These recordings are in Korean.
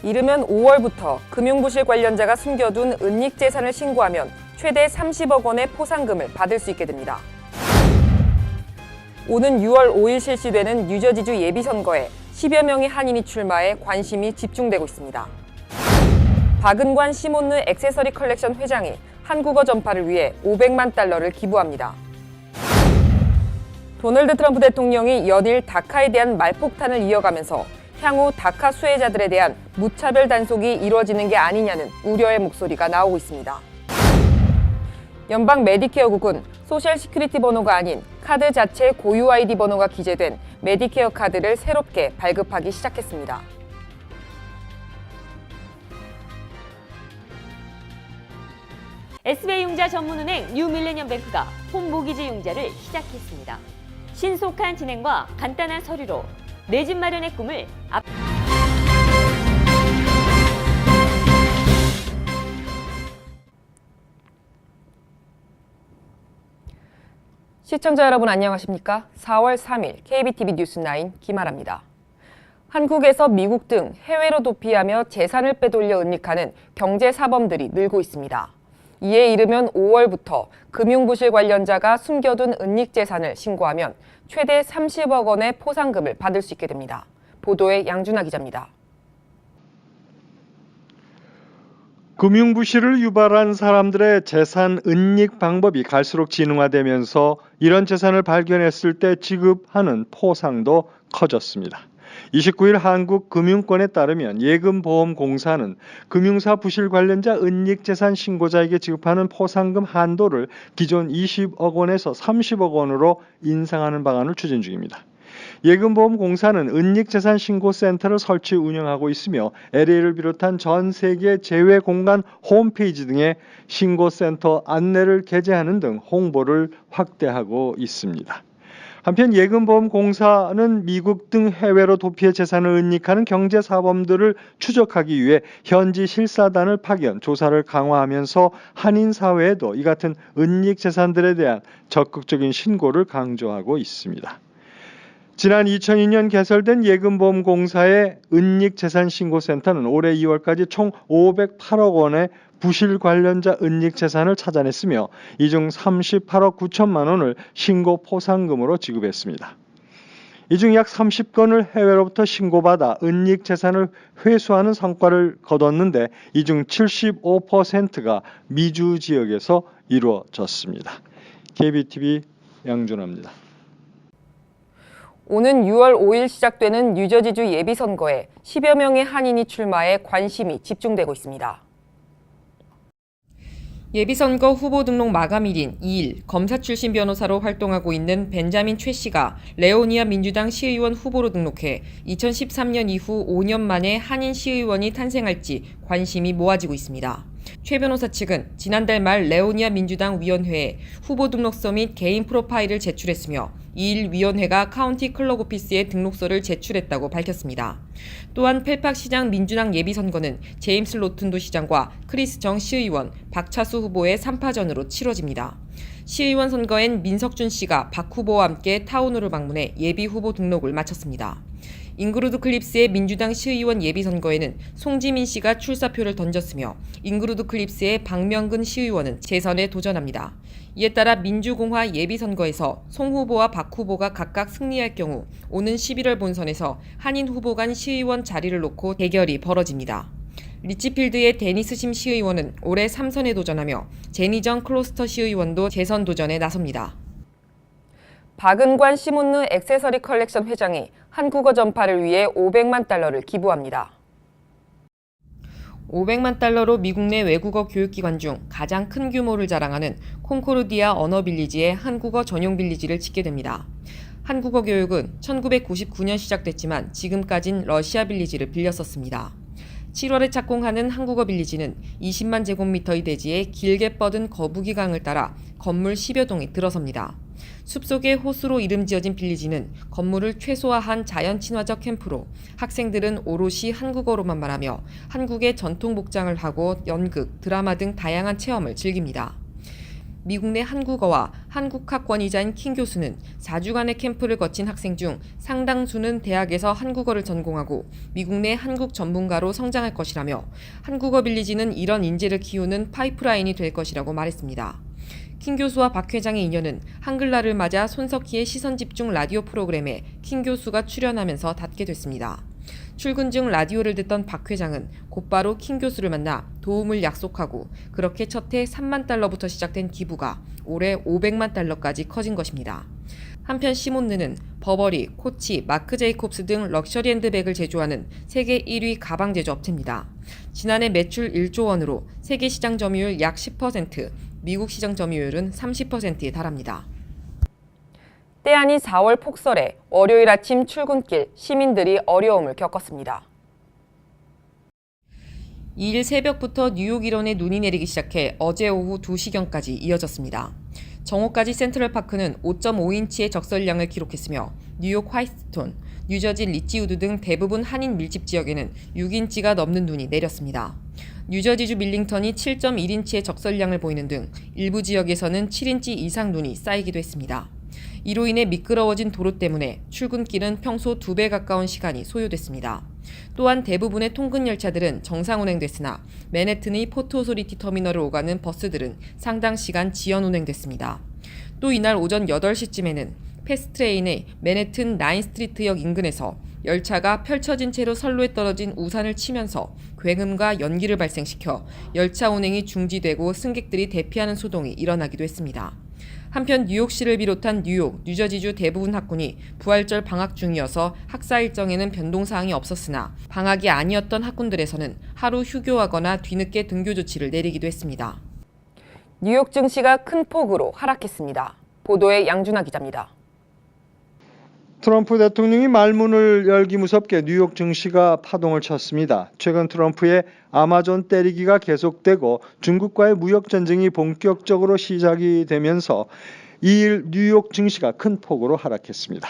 이르면 5월부터 금융부실 관련자가 숨겨둔 은닉재산을 신고하면 최대 30억 원의 포상금을 받을 수 있게 됩니다. 오는 6월 5일 실시되는 뉴저지주 예비선거에 10여 명의 한인이 출마해 관심이 집중되고 있습니다. 박은관 시몬느 액세서리 컬렉션 회장이 한국어 전파를 위해 500만 달러를 기부합니다. 도널드 트럼프 대통령이 연일 다카에 대한 말폭탄을 이어가면서 향후 다카 수혜자들에 대한 무차별 단속이 이루어지는 게 아니냐는 우려의 목소리가 나오고 있습니다. 연방 메디케어국은 소셜 시큐리티 번호가 아닌 카드 자체 고유 아이디 번호가 기재된 메디케어 카드를 새롭게 발급하기 시작했습니다. SBI융자 전문은행 뉴밀레니엄뱅크가 홈모기지 융자를 시작했습니다. 신속한 진행과 간단한 서류로 내 집 마련의 꿈을 시청자 여러분 안녕하십니까? 4월 3일 KBTV 뉴스9 김아라입니다. 한국에서 미국 등 해외로 도피하며 재산을 빼돌려 은닉하는 경제사범들이 늘고 있습니다. 이에 이르면 5월부터 금융부실 관련자가 숨겨둔 은닉재산을 신고하면 최대 30억 원의 포상금을 받을 수 있게 됩니다. 보도에 양준하 기자입니다. 금융부실을 유발한 사람들의 재산 은닉 방법이 갈수록 진흥화되면서 이런 재산을 발견했을 때 지급하는 포상도 커졌습니다. 29일 한국금융권에 따르면 예금보험공사는 금융사 부실 관련자 은닉재산 신고자에게 지급하는 포상금 한도를 기존 20억 원에서 30억 원으로 인상하는 방안을 추진 중입니다. 예금보험공사는 은닉재산신고센터를 설치 운영하고 있으며 LA를 비롯한 전 세계 제외공간 홈페이지 등에 신고센터 안내를 게재하는 등 홍보를 확대하고 있습니다. 한편 예금보험공사는 미국 등 해외로 도피해 재산을 은닉하는 경제사범들을 추적하기 위해 현지 실사단을 파견, 조사를 강화하면서 한인사회에도 이 같은 은닉재산들에 대한 적극적인 신고를 강조하고 있습니다. 지난 2002년 개설된 예금보험공사의 은닉재산신고센터는 올해 2월까지 총 508억 원의 부실 관련자 은닉재산을 찾아냈으며 이 중 38억 9천만 원을 신고 포상금으로 지급했습니다. 이 중 약 30건을 해외로부터 신고받아 은닉재산을 회수하는 성과를 거뒀는데 이 중 75%가 미주 지역에서 이루어졌습니다. KBTV 양준하입니다. 오는 6월 5일 시작되는 뉴저지주 예비선거에 10여 명의 한인이 출마해 관심이 집중되고 있습니다. 예비선거 후보 등록 마감일인 2일 검사 출신 변호사로 활동하고 있는 벤자민 최 씨가 레오니아 민주당 시의원 후보로 등록해 2013년 이후 5년 만에 한인 시의원이 탄생할지 관심이 모아지고 있습니다. 최 변호사 측은 지난달 말 레오니아 민주당 위원회에 후보 등록서 및 개인 프로파일을 제출했으며 2일 위원회가 카운티 클럭 오피스에 등록서를 제출했다고 밝혔습니다. 또한 펠팍시장 민주당 예비선거는 제임스 로튼도 시장과 크리스 정 시의원, 박차수 후보의 3파전으로 치러집니다. 시의원 선거엔 민석준 씨가 박 후보와 함께 타운홀을 방문해 예비 후보 등록을 마쳤습니다. 잉그루드 클립스의 민주당 시의원 예비선거에는 송지민 씨가 출사표를 던졌으며 잉그루드 클립스의 박명근 시의원은 재선에 도전합니다. 이에 따라 민주공화 예비선거에서 송 후보와 박 후보가 각각 승리할 경우 오는 11월 본선에서 한인 후보 간 시의원 자리를 놓고 대결이 벌어집니다. 리치필드의 데니스 심 시의원은 올해 3선에 도전하며 제니정 클로스터 시의원도 재선 도전에 나섭니다. 박은관 시몬느 액세서리 컬렉션 회장이 한국어 전파를 위해 500만 달러를 기부합니다. 500만 달러로 미국 내 외국어 교육기관 중 가장 큰 규모를 자랑하는 콩코르디아 언어빌리지의 한국어 전용 빌리지를 짓게 됩니다. 한국어 교육은 1999년 시작됐지만 지금까진 러시아 빌리지를 빌렸었습니다. 7월에 착공하는 한국어 빌리지는 20만 제곱미터의 대지에 길게 뻗은 거북이 강을 따라 건물 10여 동이 들어섭니다. 숲속에 호수로 이름 지어진 빌리지는 건물을 최소화한 자연 친화적 캠프로 학생들은 오롯이 한국어로만 말하며 한국의 전통 복장을 하고 연극, 드라마 등 다양한 체험을 즐깁니다. 미국 내 한국어와 한국학 권위자인 킹 교수는 4주간의 캠프를 거친 학생 중 상당수는 대학에서 한국어를 전공하고 미국 내 한국 전문가로 성장할 것이라며 한국어 빌리지는 이런 인재를 키우는 파이프라인이 될 것이라고 말했습니다. 킹 교수와 박 회장의 인연은 한글날을 맞아 손석희의 시선집중 라디오 프로그램에 킹 교수가 출연하면서 닿게 됐습니다. 출근 중 라디오를 듣던 박 회장은 곧바로 킹 교수를 만나 도움을 약속하고 그렇게 첫 해 3만 달러부터 시작된 기부가 올해 500만 달러까지 커진 것입니다. 한편 시몬느는 버버리, 코치, 마크 제이콥스 등 럭셔리 핸드백을 제조하는 세계 1위 가방 제조 업체입니다. 지난해 매출 1조 원으로 세계 시장 점유율 약 10%, 미국 시장 점유율은 30%에 달합니다. 때 아닌 4월 폭설에 월요일 아침 출근길 시민들이 어려움을 겪었습니다. 2일 새벽부터 뉴욕 일원에 눈이 내리기 시작해 어제 오후 2시경까지 이어졌습니다. 정오까지 센트럴파크는 5.5인치의 적설량을 기록했으며 뉴욕 화이트스톤, 뉴저지 리치우드 등 대부분 한인 밀집 지역에는 6인치가 넘는 눈이 내렸습니다. 뉴저지주 밀링턴이 7.1인치의 적설량을 보이는 등 일부 지역에서는 7인치 이상 눈이 쌓이기도 했습니다. 이로 인해 미끄러워진 도로 때문에 출근길은 평소 2배 가까운 시간이 소요됐습니다. 또한 대부분의 통근 열차들은 정상 운행됐으나 맨해튼의 포트 오소리티 터미널을 오가는 버스들은 상당 시간 지연 운행됐습니다. 또 이날 오전 8시쯤에는 패스트트레인의 맨해튼 9스트리트역 인근에서 열차가 펼쳐진 채로 선로에 떨어진 우산을 치면서 굉음과 연기를 발생시켜 열차 운행이 중지되고 승객들이 대피하는 소동이 일어나기도 했습니다. 한편 뉴욕시를 비롯한 뉴욕, 뉴저지주 대부분 학군이 부활절 방학 중이어서 학사 일정에는 변동사항이 없었으나 방학이 아니었던 학군들에서는 하루 휴교하거나 뒤늦게 등교 조치를 내리기도 했습니다. 뉴욕 증시가 큰 폭으로 하락했습니다. 보도에 양준하 기자입니다. 트럼프 대통령이 말문을 열기 무섭게 뉴욕 증시가 파동을 쳤습니다. 최근 트럼프의 아마존 때리기가 계속되고 중국과의 무역 전쟁이 본격적으로 시작이 되면서 2일 뉴욕 증시가 큰 폭으로 하락했습니다.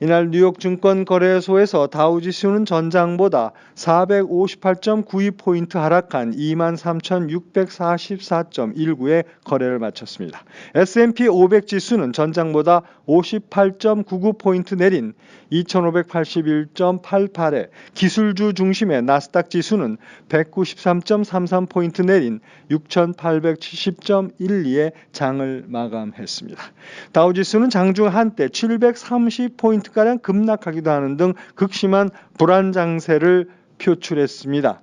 이날 뉴욕 증권거래소에서 다우지수는 전장보다 458.92포인트 하락한 23,644.19에 거래를 마쳤습니다. S&P 500 지수는 전장보다 58.99포인트 내린 2,581.88에 기술주 중심의 나스닥 지수는 193.33포인트 내린 6,870.12에 장을 마감했습니다. 다우지수는 장중 한때 730포인트가량 급락하기도 하는 등 극심한 불안 장세를 표출했습니다.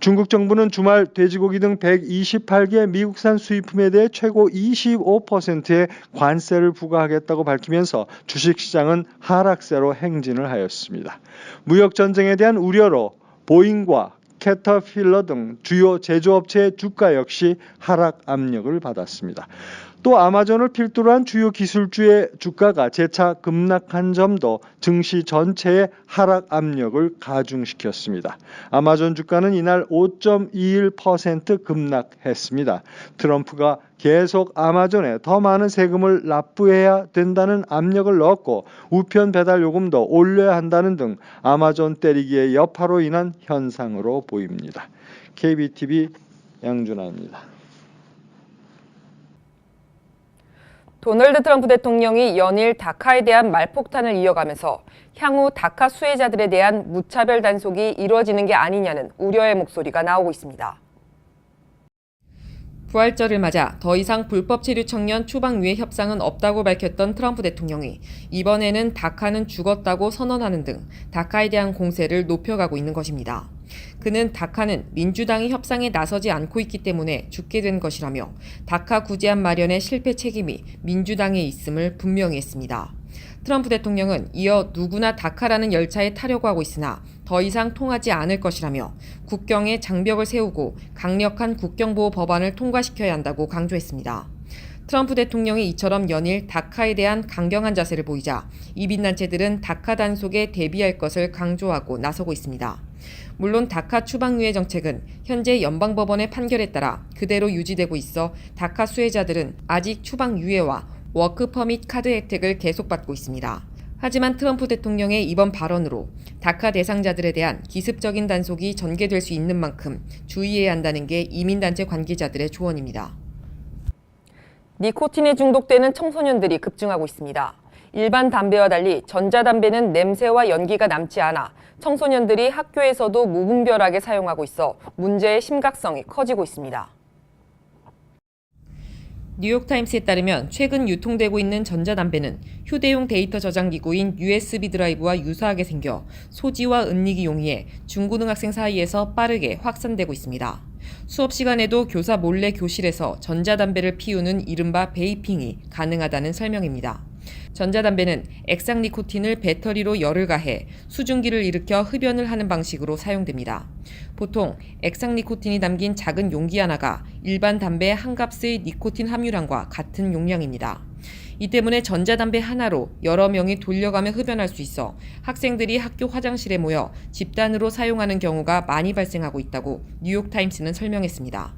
중국 정부는 주말 돼지고기 등 128개 미국산 수입품에 대해 최고 25%의 관세를 부과하겠다고 밝히면서 주식시장은 하락세로 행진을 하였습니다. 무역 전쟁에 대한 우려로 보잉과 캐터필러 등 주요 제조업체의 주가 역시 하락 압력을 받았습니다. 또 아마존을 필두로 한 주요 기술주의 주가가 재차 급락한 점도 증시 전체의 하락 압력을 가중시켰습니다. 아마존 주가는 이날 5.21% 급락했습니다. 트럼프가 계속 아마존에 더 많은 세금을 납부해야 된다는 압력을 넣었고 우편 배달 요금도 올려야 한다는 등 아마존 때리기의 여파로 인한 현상으로 보입니다. KBTV 양준하입니다. 도널드 트럼프 대통령이 연일 다카에 대한 말폭탄을 이어가면서 향후 다카 수혜자들에 대한 무차별 단속이 이루어지는 게 아니냐는 우려의 목소리가 나오고 있습니다. 부활절을 맞아 더 이상 불법 체류 청년 추방 유예 협상은 없다고 밝혔던 트럼프 대통령이 이번에는 다카는 죽었다고 선언하는 등 다카에 대한 공세를 높여가고 있는 것입니다. 그는 다카는 민주당이 협상에 나서지 않고 있기 때문에 죽게 된 것이라며 다카 구제안 마련의 실패 책임이 민주당에 있음을 분명히 했습니다. 트럼프 대통령은 이어 누구나 다카라는 열차에 타려고 하고 있으나 더 이상 통하지 않을 것이라며 국경에 장벽을 세우고 강력한 국경보호 법안을 통과시켜야 한다고 강조했습니다. 트럼프 대통령이 이처럼 연일 다카에 대한 강경한 자세를 보이자 이민단체들은 다카 단속에 대비할 것을 강조하고 나서고 있습니다. 물론 다카 추방유예 정책은 현재 연방법원의 판결에 따라 그대로 유지되고 있어 다카 수혜자들은 아직 추방유예와 워크퍼밋 카드 혜택을 계속 받고 있습니다. 하지만 트럼프 대통령의 이번 발언으로 다카 대상자들에 대한 기습적인 단속이 전개될 수 있는 만큼 주의해야 한다는 게 이민단체 관계자들의 조언입니다. 니코틴에 중독되는 청소년들이 급증하고 있습니다. 일반 담배와 달리 전자담배는 냄새와 연기가 남지 않아 청소년들이 학교에서도 무분별하게 사용하고 있어 문제의 심각성이 커지고 있습니다. 뉴욕타임스에 따르면 최근 유통되고 있는 전자담배는 휴대용 데이터 저장 기구인 USB 드라이브와 유사하게 생겨 소지와 은닉이 용이해 중고등학생 사이에서 빠르게 확산되고 있습니다. 수업 시간에도 교사 몰래 교실에서 전자담배를 피우는 이른바 베이핑이 가능하다는 설명입니다. 전자담배는 액상 니코틴을 배터리로 열을 가해 수증기를 일으켜 흡연을 하는 방식으로 사용됩니다. 보통 액상 니코틴이 담긴 작은 용기 하나가 일반 담배 한 값의 니코틴 함유량과 같은 용량입니다. 이 때문에 전자담배 하나로 여러 명이 돌려가며 흡연할 수 있어 학생들이 학교 화장실에 모여 집단으로 사용하는 경우가 많이 발생하고 있다고 뉴욕타임스는 설명했습니다.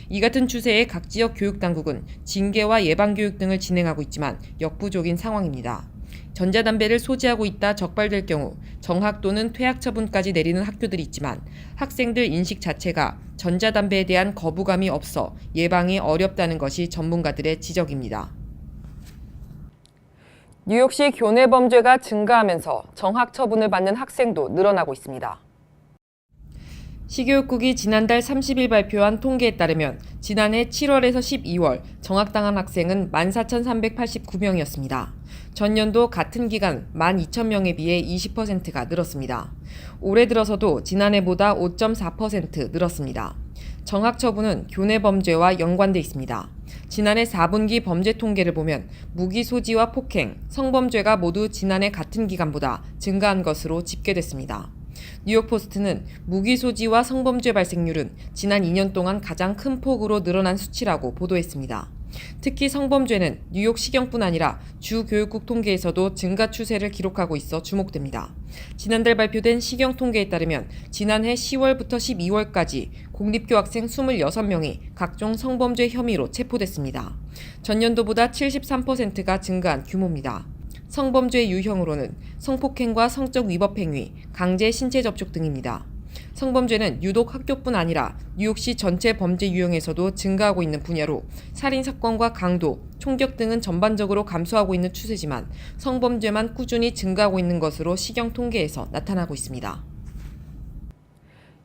이 같은 추세에 각 지역 교육당국은 징계와 예방교육 등을 진행하고 있지만 역부족인 상황입니다. 전자담배를 소지하고 있다 적발될 경우 정학 또는 퇴학 처분까지 내리는 학교들이 있지만 학생들 인식 자체가 전자담배에 대한 거부감이 없어 예방이 어렵다는 것이 전문가들의 지적입니다. 뉴욕시 교내 범죄가 증가하면서 정학 처분을 받는 학생도 늘어나고 있습니다. 시교육국이 지난달 30일 발표한 통계에 따르면 지난해 7월에서 12월 정학당한 학생은 14,389명이었습니다. 전년도 같은 기간 12,000명에 비해 20%가 늘었습니다. 올해 들어서도 지난해보다 5.4% 늘었습니다. 정학 처분은 교내 범죄와 연관돼 있습니다. 지난해 4분기 범죄 통계를 보면 무기 소지와 폭행, 성범죄가 모두 지난해 같은 기간보다 증가한 것으로 집계됐습니다. 뉴욕포스트는 무기 소지와 성범죄 발생률은 지난 2년 동안 가장 큰 폭으로 늘어난 수치라고 보도했습니다. 특히 성범죄는 뉴욕시경뿐 아니라 주교육국 통계에서도 증가 추세를 기록하고 있어 주목됩니다. 지난달 발표된 시경 통계에 따르면 지난해 10월부터 12월까지 공립교 학생 26명이 각종 성범죄 혐의로 체포됐습니다. 전년도보다 73%가 증가한 규모입니다. 성범죄 유형으로는 성폭행과 성적 위법 행위, 강제 신체 접촉 등입니다. 성범죄는 유독 학교뿐 아니라 뉴욕시 전체 범죄 유형에서도 증가하고 있는 분야로 살인 사건과 강도, 총격 등은 전반적으로 감소하고 있는 추세지만 성범죄만 꾸준히 증가하고 있는 것으로 시경 통계에서 나타나고 있습니다.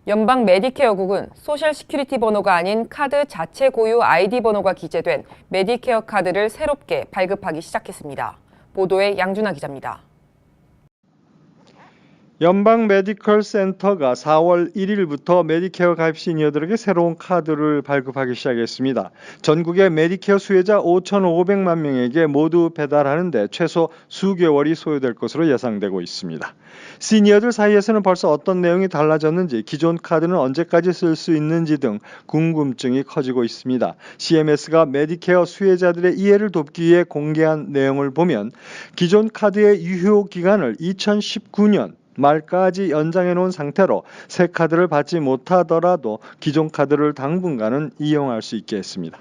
연방 메디케어국은 소셜 시큐리티 번호가 아닌 카드 자체 고유 아이디 번호가 기재된 메디케어 카드를 새롭게 발급하기 시작했습니다. 보도에 양준하 기자입니다. 연방 메디컬 센터가 4월 1일부터 메디케어 가입 시니어들에게 새로운 카드를 발급하기 시작했습니다. 전국의 메디케어 수혜자 5,500만 명에게 모두 배달하는데 최소 수개월이 소요될 것으로 예상되고 있습니다. 시니어들 사이에서는 벌써 어떤 내용이 달라졌는지, 기존 카드는 언제까지 쓸 수 있는지 등 궁금증이 커지고 있습니다. CMS가 메디케어 수혜자들의 이해를 돕기 위해 공개한 내용을 보면 기존 카드의 유효 기간을 2019년 말까지 연장해 놓은 상태로 새 카드를 받지 못하더라도 기존 카드를 당분간은 이용할 수 있게 했습니다.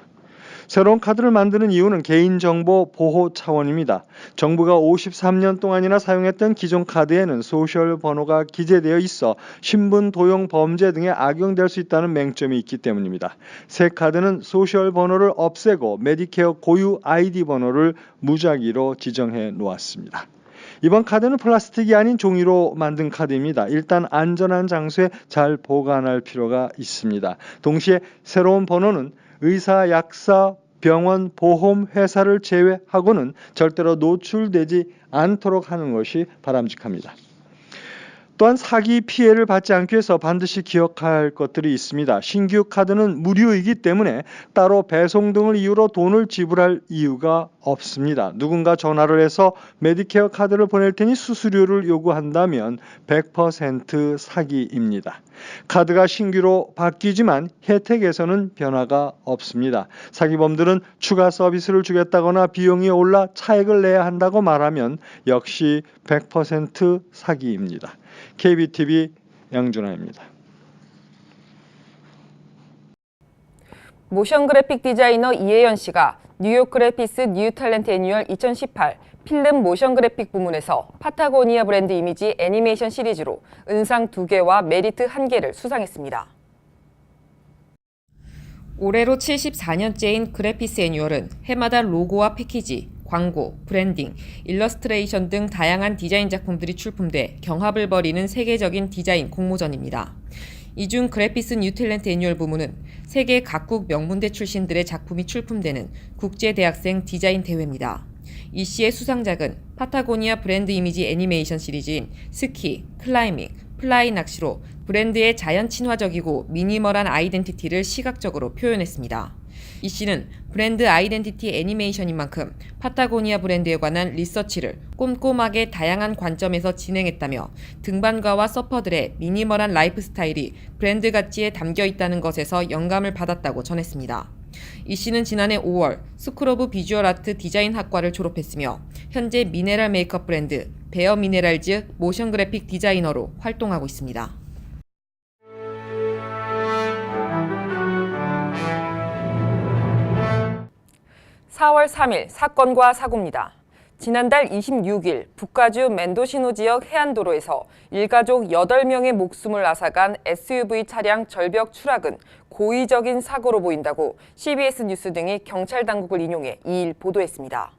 새로운 카드를 만드는 이유는 개인정보 보호 차원입니다. 정부가 53년 동안이나 사용했던 기존 카드에는 소셜 번호가 기재되어 있어 신분 도용 범죄 등에 악용될 수 있다는 맹점이 있기 때문입니다. 새 카드는 소셜 번호를 없애고 메디케어 고유 아이디 번호를 무작위로 지정해 놓았습니다. 이번 카드는 플라스틱이 아닌 종이로 만든 카드입니다. 일단 안전한 장소에 잘 보관할 필요가 있습니다. 동시에 새로운 번호는 의사, 약사, 병원, 보험, 회사를 제외하고는 절대로 노출되지 않도록 하는 것이 바람직합니다. 또한 사기 피해를 받지 않기 위해서 반드시 기억할 것들이 있습니다. 신규 카드는 무료이기 때문에 따로 배송 등을 이유로 돈을 지불할 이유가 없습니다. 누군가 전화를 해서 메디케어 카드를 보낼 테니 수수료를 요구한다면 100% 사기입니다. 카드가 신규로 바뀌지만 혜택에서는 변화가 없습니다. 사기범들은 추가 서비스를 주겠다거나 비용이 올라 차액을 내야 한다고 말하면 역시 100% 사기입니다. KBTV 양준하입니다. 모션 그래픽 디자이너 이혜연 씨가 뉴욕 그래피스 뉴 탤런트 애니얼 2018 필름 모션 그래픽 부문에서 파타고니아 브랜드 이미지 애니메이션 시리즈로 은상 2개와 메리트 1개를 수상했습니다. 올해로 74년째인 그래피스 애뉴얼은 해마다 로고와 패키지, 광고, 브랜딩, 일러스트레이션 등 다양한 디자인 작품들이 출품돼 경합을 벌이는 세계적인 디자인 공모전입니다. 이 중 그래피스 뉴탤런트 애뉴얼 부문은 세계 각국 명문대 출신들의 작품이 출품되는 국제대학생 디자인 대회입니다. 이 시의 수상작은 파타고니아 브랜드 이미지 애니메이션 시리즈인 스키, 클라이밍, 플라이 낚시로 브랜드의 자연 친화적이고 미니멀한 아이덴티티를 시각적으로 표현했습니다. 이 씨는 브랜드 아이덴티티 애니메이션인 만큼 파타고니아 브랜드에 관한 리서치를 꼼꼼하게 다양한 관점에서 진행했다며 등반가와 서퍼들의 미니멀한 라이프 스타일이 브랜드 가치에 담겨 있다는 것에서 영감을 받았다고 전했습니다. 이 씨는 지난해 5월 스쿨 오브 비주얼 아트 디자인 학과를 졸업했으며 현재 미네랄 메이크업 브랜드 베어 미네랄즈 모션 그래픽 디자이너로 활동하고 있습니다. 4월 3일 사건과 사고입니다. 지난달 26일 북가주 멘도시노 지역 해안도로에서 일가족 8명의 목숨을 앗아간 SUV 차량 절벽 추락은 고의적인 사고로 보인다고 CBS 뉴스 등이 경찰 당국을 인용해 2일 보도했습니다.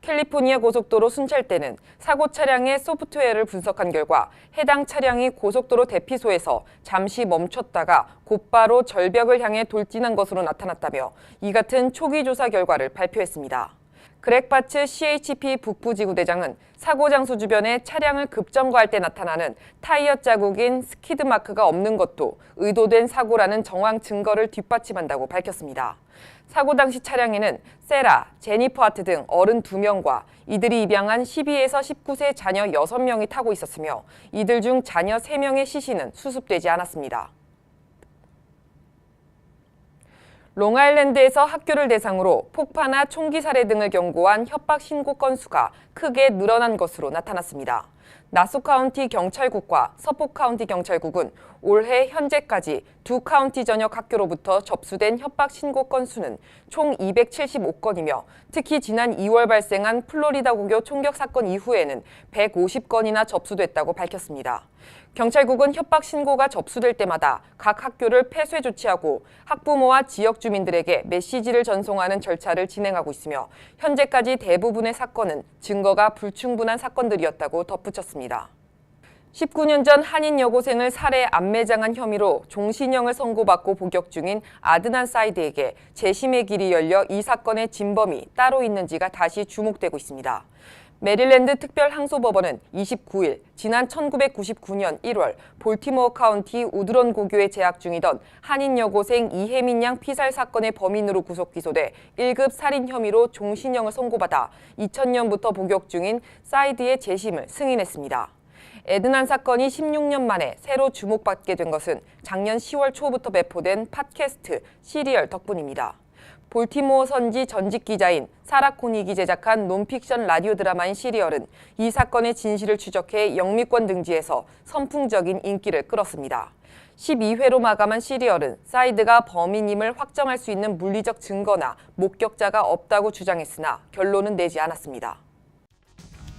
캘리포니아 고속도로 순찰대는 사고 차량의 소프트웨어를 분석한 결과 해당 차량이 고속도로 대피소에서 잠시 멈췄다가 곧바로 절벽을 향해 돌진한 것으로 나타났다며 이 같은 초기 조사 결과를 발표했습니다. 그렉 바츠 CHP 북부지구대장은 사고 장소 주변에 차량을 급정거할 때 나타나는 타이어 자국인 스키드 마크가 없는 것도 의도된 사고라는 정황 증거를 뒷받침한다고 밝혔습니다. 사고 당시 차량에는 세라, 제니퍼 하트 등 어른 2명과 이들이 입양한 12에서 19세 자녀 6명이 타고 있었으며 이들 중 자녀 3명의 시신은 수습되지 않았습니다. 롱아일랜드에서 학교를 대상으로 폭파나 총기 살해 등을 경고한 협박 신고 건수가 크게 늘어난 것으로 나타났습니다. 나소 카운티 경찰국과 서포 카운티 경찰국은 올해 현재까지 두 카운티 전역 학교로부터 접수된 협박 신고 건수는 총 275건이며 특히 지난 2월 발생한 플로리다 고교 총격 사건 이후에는 150건이나 접수됐다고 밝혔습니다. 경찰국은 협박 신고가 접수될 때마다 각 학교를 폐쇄 조치하고 학부모와 지역 주민들에게 메시지를 전송하는 절차를 진행하고 있으며 현재까지 대부분의 사건은 증거가 불충분한 사건들이었다고 덧붙였습니다. 19년 전 한인 여고생을 살해 암매장한 혐의로 종신형을 선고받고 복역 중인 아드난 사이드에게 재심의 길이 열려 이 사건의 진범이 따로 있는지가 다시 주목되고 있습니다. 메릴랜드 특별항소법원은 29일 지난 1999년 1월 볼티모어 카운티 우드런 고교에 재학 중이던 한인 여고생 이혜민 양 피살 사건의 범인으로 구속 기소돼 1급 살인 혐의로 종신형을 선고받아 2000년부터 복역 중인 사이드의 재심을 승인했습니다. 에드난 사건이 16년 만에 새로 주목받게 된 것은 작년 10월 초부터 배포된 팟캐스트 시리얼 덕분입니다. 볼티모어 선지 전직 기자인 사라 코닉이 제작한 논픽션 라디오 드라마인 시리얼은 이 사건의 진실을 추적해 영미권 등지에서 선풍적인 인기를 끌었습니다. 12회로 마감한 시리얼은 사이드가 범인임을 확정할 수 있는 물리적 증거나 목격자가 없다고 주장했으나 결론은 내지 않았습니다.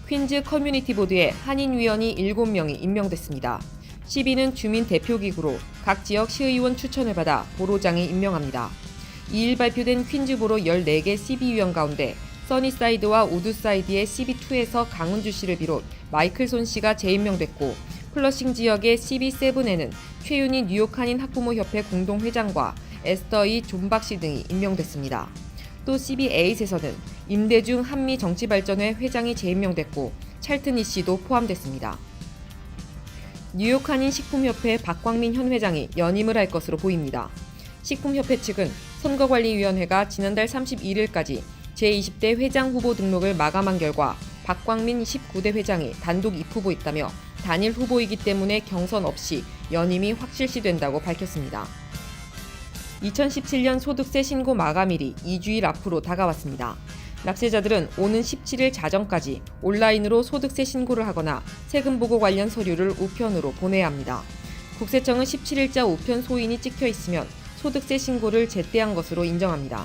퀸즈 커뮤니티 보드에 한인위원이 7명이 임명됐습니다. CB는 주민 대표기구로 각 지역 시의원 추천을 받아 보로장이 임명합니다. 2일 발표된 퀸즈보로 14개 CB위원 가운데 써니사이드와 우드사이드의 CB2에서 강은주 씨를 비롯 마이클 손 씨가 재임명됐고 플러싱 지역의 CB7에는 최윤희 뉴욕 한인 학부모협회 공동회장과 에스더이 존박 씨 등이 임명됐습니다. 또 CB8에서는 임대중 한미정치발전회 회장이 재임명됐고 찰튼 이 씨도 포함됐습니다. 뉴욕 한인 식품협회 박광민 현 회장이 연임을 할 것으로 보입니다. 식품협회 측은 선거관리위원회가 지난달 31일까지 제20대 회장 후보 등록을 마감한 결과 박광민 19대 회장이 단독 입후보있다며 단일 후보이기 때문에 경선 없이 연임이 확실시된다고 밝혔습니다. 2017년 소득세 신고 마감일이 2주일 앞으로 다가왔습니다. 납세자들은 오는 17일 자정까지 온라인으로 소득세 신고를 하거나 세금 보고 관련 서류를 우편으로 보내야 합니다. 국세청은 17일자 우편 소인이 찍혀 있으면 소득세 신고를 제때한 것으로 인정합니다.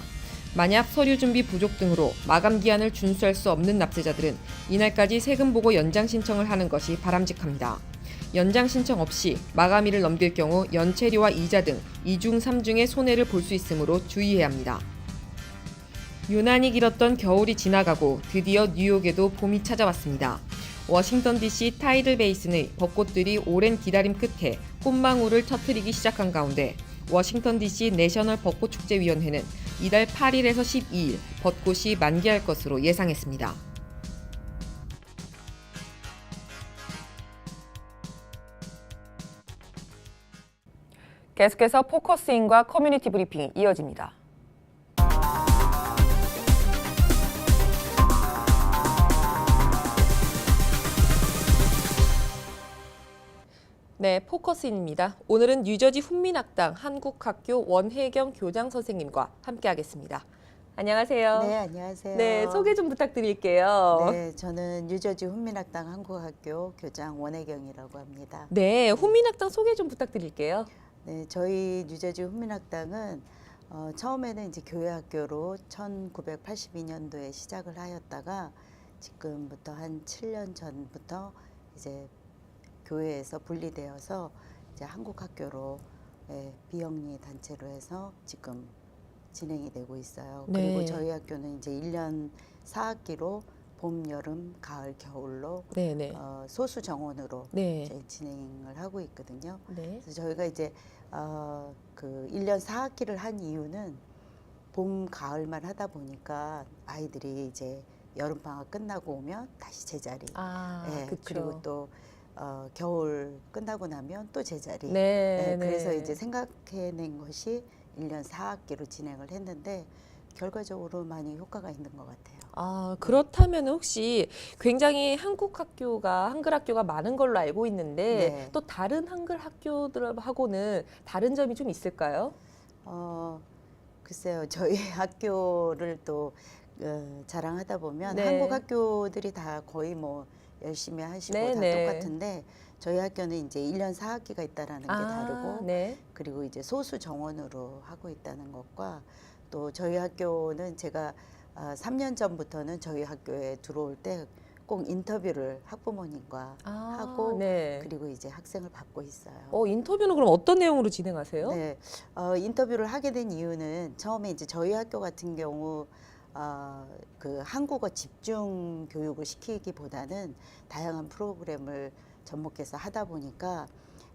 만약 서류 준비 부족 등으로 마감 기한을 준수할 수 없는 납세자들은 이날까지 세금 보고 연장 신청을 하는 것이 바람직합니다. 연장 신청 없이 마감일을 넘길 경우 연체료와 이자 등 2중 3중의 손해를 볼 수 있으므로 주의해야 합니다. 유난히 길었던 겨울이 지나가고 드디어 뉴욕에도 봄이 찾아왔습니다. 워싱턴 DC 타이들 베이슨의 벚꽃들이 오랜 기다림 끝에 꽃망울을 터뜨리기 시작한 가운데 워싱턴 DC 내셔널 벚꽃축제위원회는 이달 8일에서 12일 벚꽃이 만개할 것으로 예상했습니다. 계속해서 포커스인과 커뮤니티 브리핑이 이어집니다. 네, 포커스인입니다. 오늘은 뉴저지 훈민학당 한국학교 원혜경 교장 선생님과 함께하겠습니다. 안녕하세요. 네, 안녕하세요. 네, 소개 좀 부탁드릴게요. 네, 저는 뉴저지 훈민학당 한국학교 교장 원혜경이라고 합니다. 네, 훈민학당 소개 좀 부탁드릴게요. 네, 저희 뉴저지 훈민학당은 처음에는 이제 교회학교로 1982년도에 시작을 하였다가 지금부터 한 7년 전부터 이제 교회에서 분리되어서 이제 한국학교로 비영리 단체로 해서 지금 진행이 되고 있어요. 네. 그리고 저희 학교는 이제 1년 4학기로 봄, 여름, 가을, 겨울로 네네. 소수 정원으로 네. 이제 진행을 하고 있거든요. 네. 그래서 저희가 이제 그 1년 4학기를 한 이유는 봄, 가을만 하다 보니까 아이들이 이제 여름 방학 끝나고 오면 다시 제자리. 예, 그쵸. 그리고 또 겨울 끝나고 나면 또 제자리. 네, 예, 그래서 네. 이제 생각해낸 것이 1년 4학기로 진행을 했는데 결과적으로 많이 효과가 있는 것 같아요. 그렇다면 혹시 굉장히 한국 학교가 한글 학교가 많은 걸로 알고 있는데 네. 또 다른 한글 학교들하고는 다른 점이 좀 있을까요? 글쎄요, 저희 학교를 또 자랑하다 보면 네. 한국 학교들이 다 거의 뭐 열심히 하시고 네, 다 네. 똑같은데 저희 학교는 이제 1년 4학기가 있다라는 게 다르고 네. 그리고 이제 소수 정원으로 하고 있다는 것과 또 저희 학교는 제가 3년 전부터는 저희 학교에 들어올 때 꼭 인터뷰를 학부모님과 하고 네. 그리고 이제 학생을 받고 있어요. 인터뷰는 그럼 어떤 내용으로 진행하세요? 네, 인터뷰를 하게 된 이유는 처음에 이제 저희 학교 같은 경우 그 한국어 집중 교육을 시키기보다는 다양한 프로그램을 접목해서 하다 보니까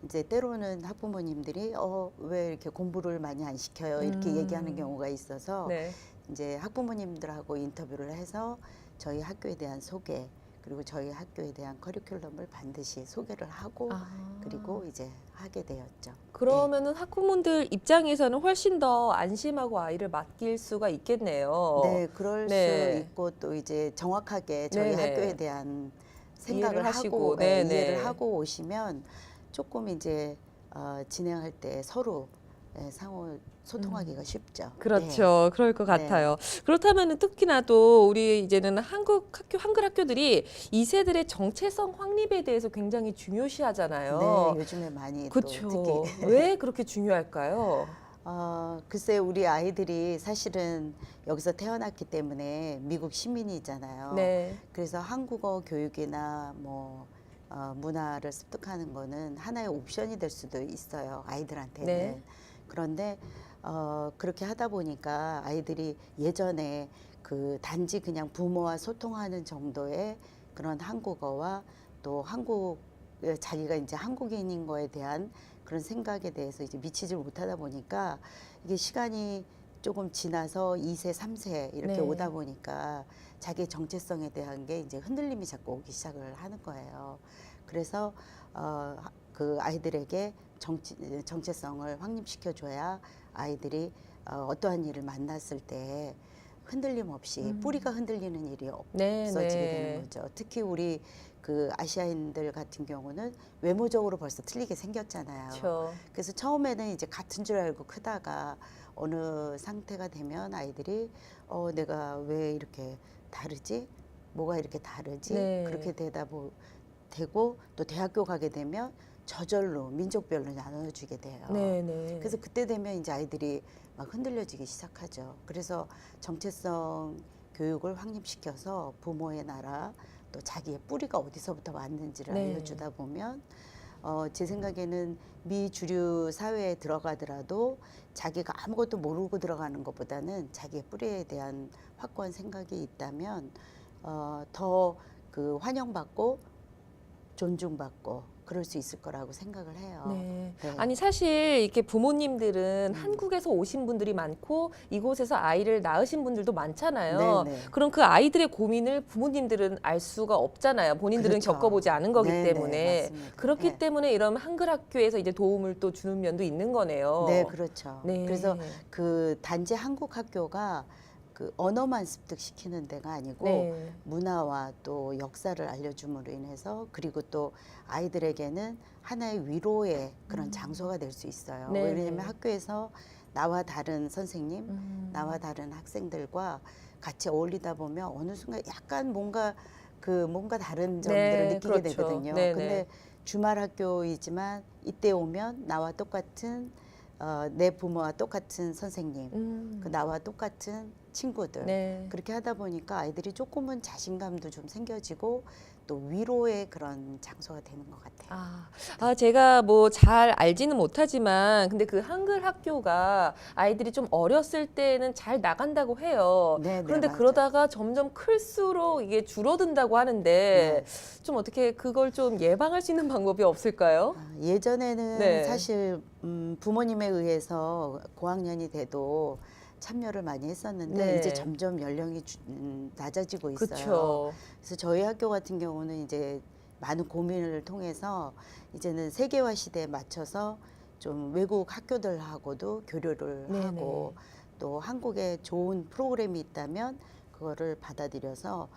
이제 때로는 학부모님들이 왜 이렇게 공부를 많이 안 시켜요 이렇게 얘기하는 경우가 있어서 네. 이제 학부모님들하고 인터뷰를 해서 저희 학교에 대한 소개 그리고 저희 학교에 대한 커리큘럼을 반드시 소개를 하고 그리고 이제 하게 되었죠. 그러면은 학부모들 입장에서는 훨씬 더 안심하고 아이를 맡길 수가 있겠네요. 네, 그럴 네. 수 있고 또 이제 정확하게 저희 네네. 학교에 대한 생각을 이해를 하시고, 하고 네네. 이해를 하고 오시면 조금 이제 진행할 때 서로 상호 소통하기가 쉽죠. 그렇죠. 그럴 것 네. 같아요. 그렇다면 특히나 또 우리 이제는 한글 학교들이 2세들의 정체성 확립에 대해서 굉장히 중요시하잖아요. 네, 요즘에 많이 또 그렇죠. 특히 왜 그렇게 중요할까요? 글쎄 우리 아이들이 사실은 여기서 태어났기 때문에 미국 시민이잖아요. 네. 그래서 한국어 교육이나 뭐 문화를 습득하는 거는 하나의 옵션이 될 수도 있어요. 아이들한테는. 네. 그런데 그렇게 하다 보니까 아이들이 예전에 그 단지 그냥 부모와 소통하는 정도의 그런 한국어와 또 자기가 이제 한국인인 거에 대한 그런 생각에 대해서 이제 미치지 못하다 보니까 이게 시간이 조금 지나서 2세, 3세 이렇게 네. 오다 보니까 자기의 정체성에 대한 게 이제 흔들림이 자꾸 오기 시작을 하는 거예요. 그래서 그 아이들에게 정체성을 확립시켜줘야 아이들이 어떠한 일을 만났을 때 흔들림 없이 뿌리가 흔들리는 일이 네, 없어지게 네. 되는 거죠. 특히 우리 그 아시아인들 같은 경우는 외모적으로 벌써 틀리게 생겼잖아요. 그렇죠. 그래서 처음에는 이제 같은 줄 알고 크다가 어느 상태가 되면 아이들이 내가 왜 이렇게 다르지? 뭐가 이렇게 다르지? 네. 그렇게 되고 또 대학교 가게 되면 저절로 민족별로 나눠주게 돼요. 네, 네. 그래서 그때 되면 이제 아이들이 막 흔들려지기 시작하죠. 그래서 정체성 교육을 확립시켜서 부모의 나라 또 자기의 뿌리가 어디서부터 왔는지를 네. 알려주다 보면 제 생각에는 미주류 사회에 들어가더라도 자기가 아무것도 모르고 들어가는 것보다는 자기의 뿌리에 대한 확고한 생각이 있다면 더 그 환영받고 존중받고 그럴 수 있을 거라고 생각을 해요. 네. 네. 아니 사실 이렇게 부모님들은 한국에서 오신 분들이 많고 이곳에서 아이를 낳으신 분들도 많잖아요. 네, 네. 그럼 그 아이들의 고민을 부모님들은 알 수가 없잖아요. 본인들은 그렇죠. 겪어보지 않은 거기 네, 네, 때문에. 맞습니다. 그렇기 네. 때문에 이런 한글 학교에서 이제 도움을 또 주는 면도 있는 거네요. 네, 그렇죠. 네. 그래서 그 단지 한국 학교가 그 언어만 습득시키는 데가 아니고 네. 문화와 또 역사를 알려줌으로 인해서 그리고 또 아이들에게는 하나의 위로의 그런 장소가 될 수 있어요. 네, 왜냐하면 네. 학교에서 나와 다른 선생님, 나와 다른 학생들과 같이 어울리다 보면 어느 순간 약간 뭔가 다른 점들을 네, 느끼게 그렇죠. 되거든요. 네, 근데 네. 주말 학교이지만 이때 오면 나와 똑같은 내 부모와 똑같은 선생님, 그 나와 똑같은 친구들 네. 그렇게 하다 보니까 아이들이 조금은 자신감도 좀 생겨지고 또 위로의 그런 장소가 되는 것 같아요. 제가 뭐 잘 알지는 못하지만 근데 그 한글 학교가 아이들이 좀 어렸을 때는 잘 나간다고 해요. 네, 네, 그런데 맞아요. 그러다가 점점 클수록 이게 줄어든다고 하는데 네. 좀 어떻게 그걸 좀 예방할 수 있는 방법이 없을까요? 예전에는 네. 사실 부모님에 의해서 고학년이 돼도 참여를 많이 했었는데 네. 이제 점점 연령이 낮아지고 있어요. 그렇죠. 그래서 저희 학교 같은 경우는 이제 많은 고민을 통해서 이제는 세계화 시대에 맞춰서 좀 외국 학교들하고도 교류를 네네. 하고 또 한국에 좋은 프로그램이 있다면 그거를 받아들여서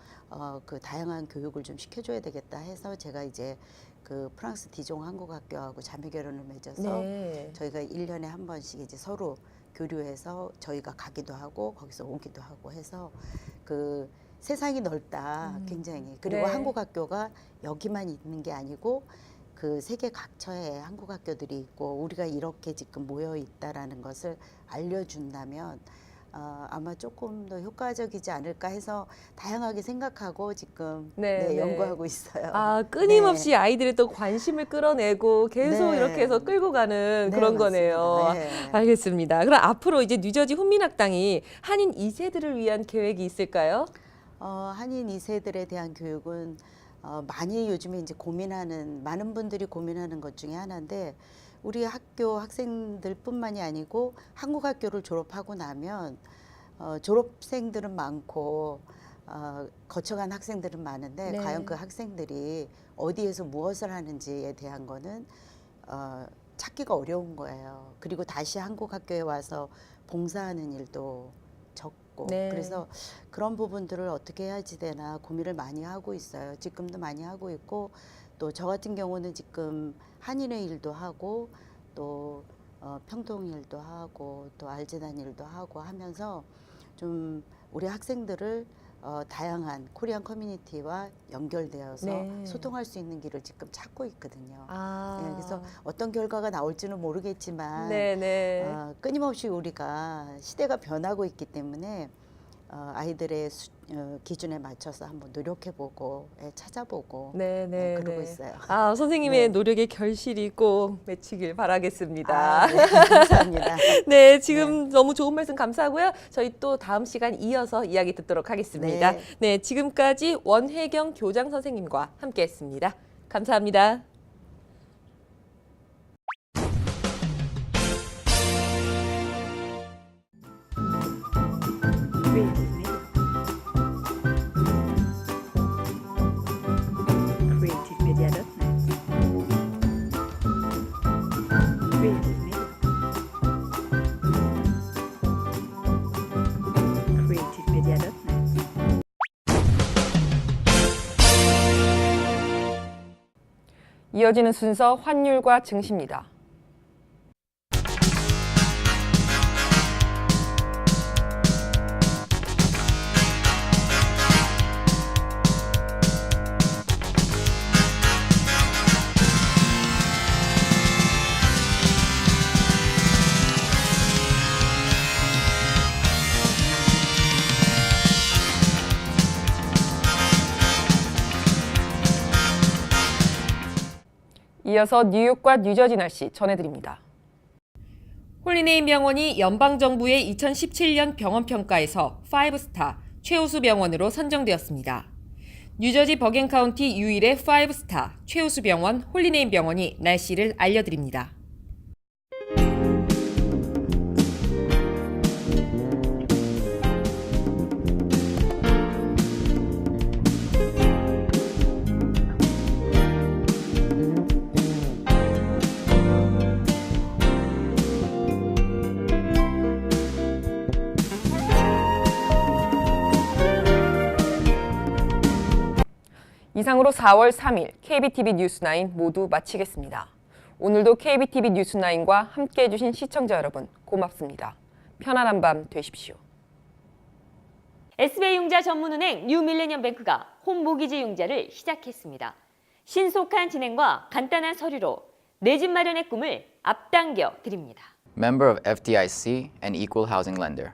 그 다양한 교육을 좀 시켜줘야 되겠다 해서 제가 이제 그 프랑스 디종 한국학교하고 자매 결혼을 맺어서 네. 저희가 1년에 한 번씩 이제 서로 교류해서 저희가 가기도 하고 거기서 오기도 하고 해서 그 세상이 넓다 굉장히 그리고 네. 한국 학교가 여기만 있는 게 아니고 그 세계 각처에 한국 학교들이 있고 우리가 이렇게 지금 모여 있다라는 것을 알려준다면 아마 조금 더 효과적이지 않을까 해서 다양하게 생각하고 지금 네, 네. 연구하고 있어요. 끊임없이 아이들의 또 관심을 끌어내고 계속 네. 이렇게 해서 끌고 가는 네, 그런 맞습니다. 거네요. 네. 알겠습니다. 그럼 앞으로 이제 뉴저지 훈민학당이 한인 2세들을 위한 계획이 있을까요? 한인 2세들에 대한 교육은 많이 요즘에 이제 많은 분들이 고민하는 것 중에 하나인데 우리 학교 학생들뿐만이 아니고 한국 학교를 졸업하고 나면 졸업생들은 많고 거쳐간 학생들은 많은데 네. 과연 그 학생들이 어디에서 무엇을 하는지에 대한 거는 찾기가 어려운 거예요. 그리고 다시 한국 학교에 와서 봉사하는 일도 적고 네. 그래서 그런 부분들을 어떻게 해야지 되나 고민을 많이 하고 있어요. 지금도 많이 하고 있고 또 저 같은 경우는 지금 한인회 일도 하고 또 평통 일도 하고 또 알재단 일도 하고 하면서 좀 우리 학생들을 다양한 코리안 커뮤니티와 연결되어서 네. 소통할 수 있는 길을 지금 찾고 있거든요. 아. 네, 그래서 어떤 결과가 나올지는 모르겠지만 네네. 끊임없이 우리가 시대가 변하고 있기 때문에 아이들의 기준에 맞춰서 한번 노력해보고 찾아보고 네네. 그러고 있어요. 선생님의 네. 노력의 결실이 꼭 맺히길 바라겠습니다. 네, 감사합니다. 네, 지금 너무 좋은 말씀 감사하고요. 저희 또 다음 시간 이어서 이야기 듣도록 하겠습니다. 네. 네, 지금까지 원혜경 교장 선생님과 함께했습니다. 감사합니다. creativemedia.net. creativemedia.net. 이어지는 순서 환율과 증시입니다. 이어서 뉴욕과 뉴저지 날씨 전해드립니다. 홀리네임 병원이 연방정부의 2017년 병원평가에서 5스타 최우수 병원으로 선정되었습니다. 뉴저지 버겐 카운티 유일의 5스타 최우수 병원 홀리네임 병원이 날씨를 알려드립니다. 이상으로 4월 3일 KBTV 뉴스9 모두 마치겠습니다. 오늘도 KBTV 뉴스9과 함께해 주신 시청자 여러분 고맙습니다. 편안한 밤 되십시오. SBI 융자 전문은행 뉴밀레니엄뱅크가 홈모기지 융자를 시작했습니다. 신속한 진행과 간단한 서류로 내 집 마련의 꿈을 앞당겨 드립니다. Member of FDIC and equal housing lender.